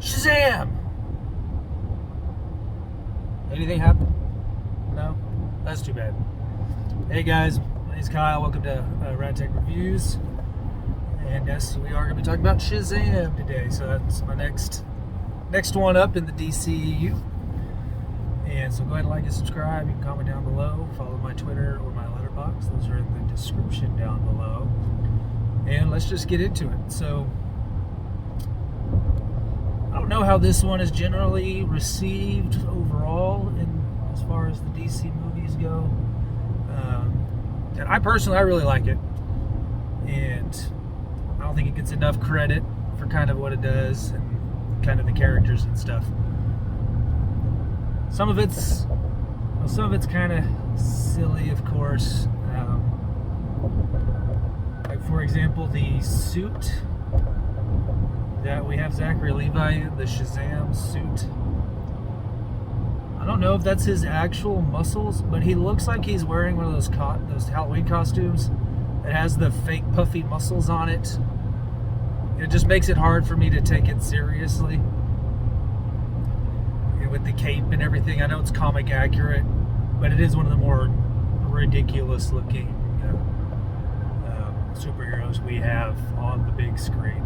Shazam! Anything happen? No? That's too bad. Hey guys, my name's Kyle. Welcome to Rad Tech Reviews. And yes, we are going to be talking about Shazam today. So that's my next one up in the DCEU. And so go ahead and like and subscribe. You can comment down below. Follow my Twitter or my letterbox. Those are in the description down below. And let's just get into it. So I don't know how this one is generally received overall as far as the DC movies go. And I really like it. And I don't think it gets enough credit for kind of what it does and kind of the characters and stuff. Some of it's kind of silly, of course. Like for example, the suit that we have Zachary Levi in, the Shazam suit. I don't know if that's his actual muscles, but he looks like he's wearing one of those Halloween costumes that has the fake puffy muscles on it. It just makes it hard for me to take it seriously. And with the cape and everything, I know it's comic accurate, but it is one of the more ridiculous looking superheroes we have on the big screen.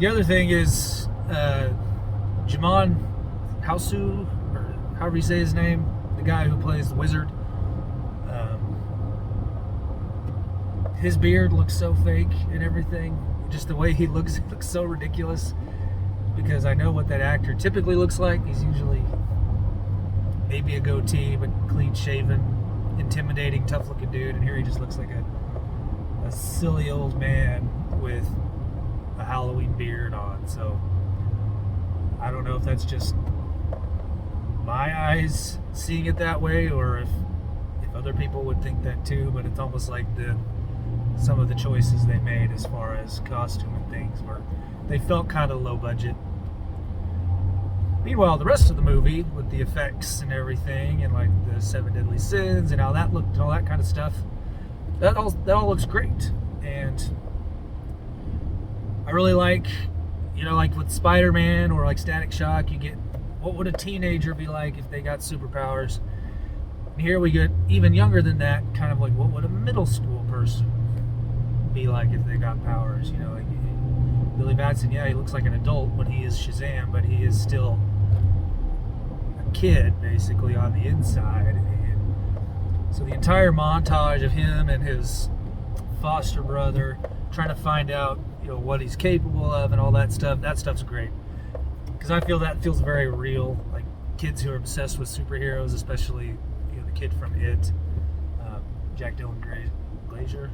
The other thing is Jamon Housu, or however you say his name, the guy who plays the wizard. His beard looks so fake and everything. Just the way he looks so ridiculous. Because I know what that actor typically looks like. He's usually maybe a goatee, but clean shaven, intimidating, tough looking dude. And here he just looks like a silly old man with a Halloween beard on. So I don't know if that's just my eyes seeing it that way, or if other people would think that too. But it's almost like some of the choices they made as far as costume and things they felt kind of low budget. Meanwhile, the rest of the movie with the effects and everything, and like the 7 deadly sins and how that looked and all that kind of stuff, that all looks great. And I really like, like with Spider-Man or like Static Shock, you get what would a teenager be like if they got superpowers. And here we get even younger than that, kind of like what would a middle school person be like if they got powers. Like Billy Batson, yeah, he looks like an adult when he is Shazam, but he is still a kid basically on the inside. And so the entire montage of him and his foster brother trying to find out what he's capable of and all that stuff's great, because I feel that feels very real. Like kids who are obsessed with superheroes, especially the kid from It, Jack Dylan Glazer,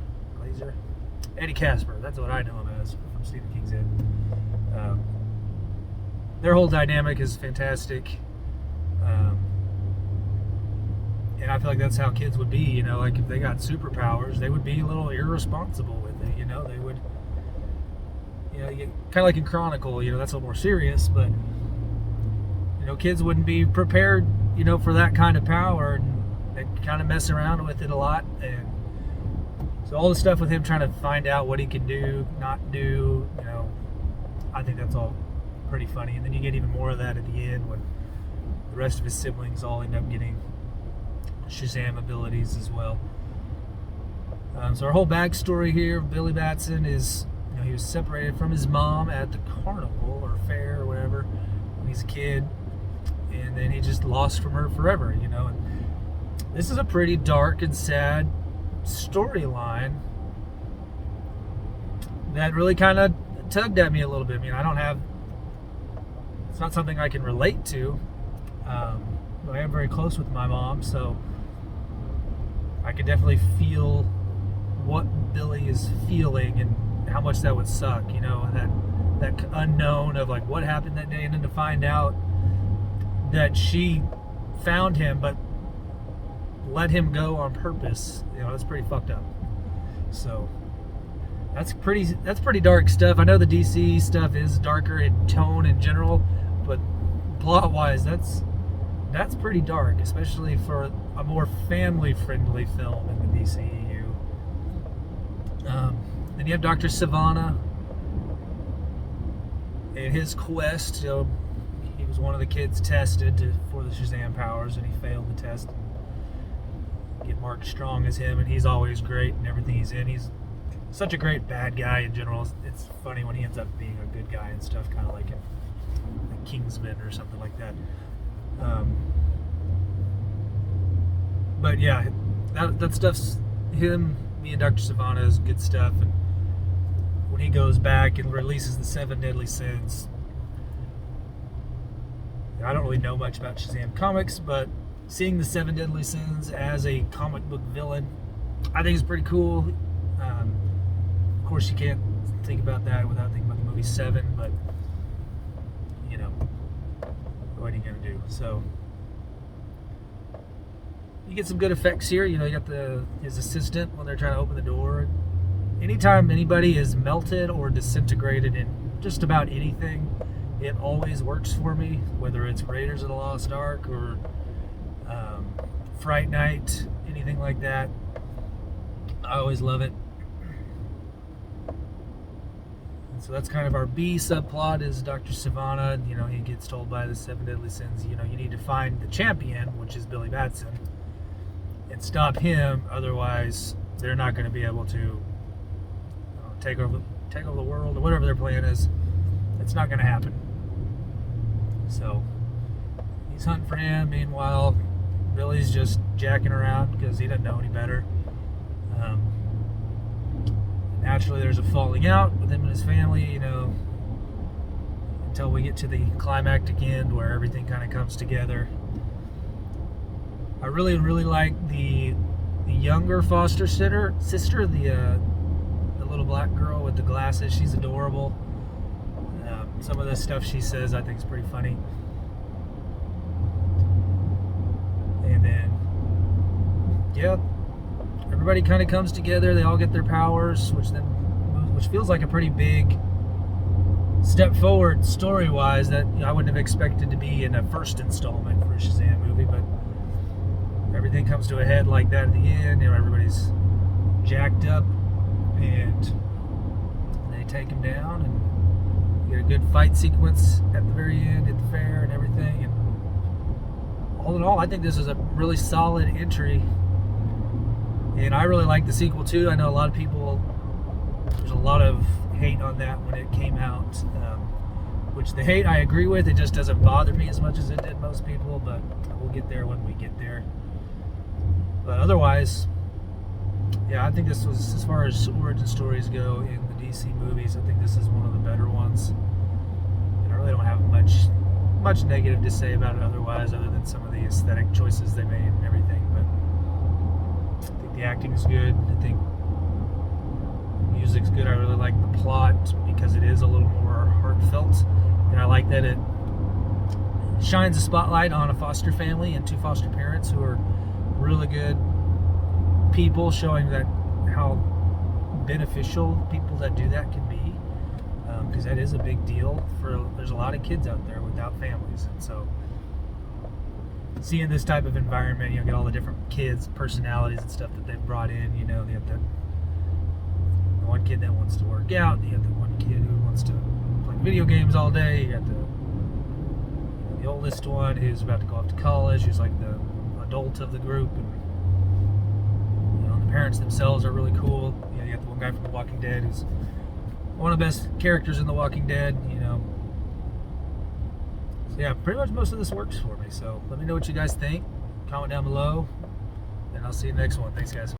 Eddie Casper, that's what I know him as from Stephen King's It. Their whole dynamic is fantastic. And I feel like that's how kids would be, like if they got superpowers, they would be a little irresponsible with it, they would, kind of like in Chronicle, that's a little more serious, but, kids wouldn't be prepared, for that kind of power, and they kind of mess around with it a lot. And so all the stuff with him trying to find out what he can do, not do, I think that's all pretty funny. And then you get even more of that at the end when the rest of his siblings all end up getting Shazam abilities as well. So our whole backstory here of Billy Batson is, he was separated from his mom at the carnival or fair or whatever when he's a kid, and then he just lost from her forever, And this is a pretty dark and sad storyline that really kind of tugged at me a little bit. It's not something I can relate to. I am very close with my mom, so I can definitely feel what Billy is feeling and how much that would suck, and that unknown of like what happened that day, and then to find out that she found him but let him go on purpose. That's pretty fucked up. So that's pretty dark stuff. I know the DC stuff is darker in tone in general, but plot wise, that's pretty dark, especially for a more family friendly film in the DCEU. Then you have Dr. Sivana, in his quest, he was one of the kids tested for the Shazam powers, and he failed the test. Get marked strong as him, and he's always great in everything he's in. He's such a great bad guy in general. It's funny when he ends up being a good guy and stuff, kind of like in Kingsman or something like that. But yeah, that stuff's him. Me and Dr. Savannah is good stuff. And when he goes back and releases the 7 deadly sins, I don't really know much about Shazam comics, but seeing the 7 deadly sins as a comic book villain, I think is pretty cool. Of course, you can't think about that without thinking about the movie Seven, but what are you gonna do? So you get some good effects here. You got his assistant when they're trying to open the door. Anytime anybody is melted or disintegrated in just about anything, it always works for me. Whether it's Raiders of the Lost Ark or Fright Night, anything like that, I always love it. And so that's kind of our B subplot is Dr. Savannah. He gets told by the 7 deadly sins, you need to find the champion, which is Billy Batson, and stop him. Otherwise, they're not going to be able to take over the world or whatever their plan is. It's not going to happen. So he's hunting for him. Meanwhile, Billy's just jacking around because he doesn't know any better. Naturally, there's a falling out with him and his family, until we get to the climactic end where everything kind of comes together. I really, really like the younger foster sister, the little black girl with the glasses. She's adorable. Some of the stuff she says I think is pretty funny. And then, yeah, everybody kind of comes together. They all get their powers, which feels like a pretty big step forward story-wise that I wouldn't have expected to be in a first installment for a Shazam movie. But everything comes to a head like that at the end. Everybody's jacked up, and they take him down, and you get a good fight sequence at the very end at the fair and everything. And all in all, I think this is a really solid entry. And I really like the sequel too. I know a lot of people, there's a lot of hate on that when it came out, which the hate I agree with. It just doesn't bother me as much as it did most people, but we'll get there when we get there. But otherwise, yeah, I think this was, as far as origin stories go in the DC movies, I think this is one of the better ones. And I really don't have much negative to say about it otherwise, other than some of the aesthetic choices they made and everything. But I think the acting is good. I think the music's good. I really like the plot because it is a little more heartfelt, and I like that it shines a spotlight on a foster family and 2 foster parents who are really good people, showing that how beneficial people that do that can be, because that is a big deal. There's a lot of kids out there without families, and so seeing this type of environment, get all the different kids' personalities and stuff that they've brought in. They have the one kid that wants to work out, you have the one kid who wants to play video games all day, you got the oldest one who's about to go off to college, who's like the adult of the group, and the parents themselves are really cool. You got the one guy from The Walking Dead who's one of the best characters in The Walking Dead. So yeah, pretty much most of this works for me. So let me know what you guys think. Comment down below, and I'll see you in the next one. Thanks, guys.